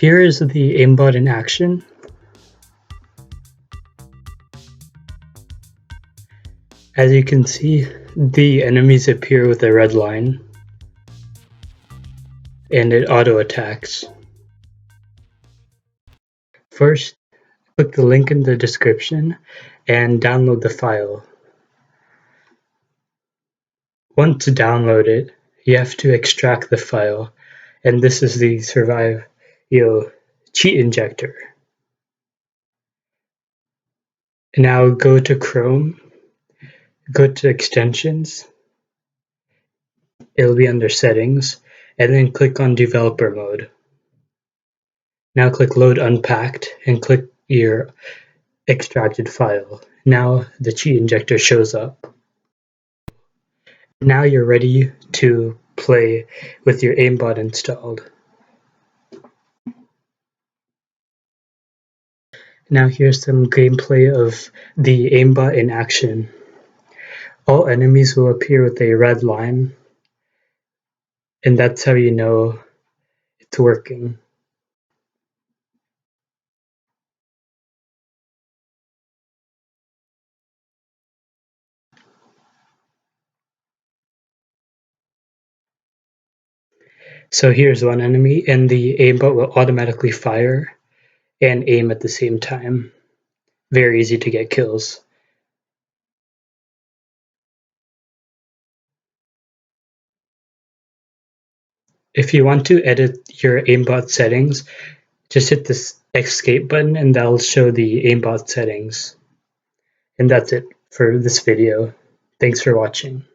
Here is the aimbot in action. As you can see, the enemies appear with a red line, and it auto-attacks. First, click the link in the description and download the file. Once downloaded, you have to extract the file, and this is the Surviv cheat injector. Now go to Chrome, go to Extensions, it'll be under Settings, and then click on Developer Mode. Now click Load Unpacked and click your extracted file. Now the cheat injector shows up. Now you're ready to play with your aimbot installed. Now here's some gameplay of the aimbot in action. All enemies will appear with a red line, and that's how you know it's working. So here's one enemy, and the aimbot will automatically fire and aim at the same time. Very easy to get kills. If you want to edit your aimbot settings, just hit this escape button and that'll show the aimbot settings. And that's it for this video. Thanks for watching.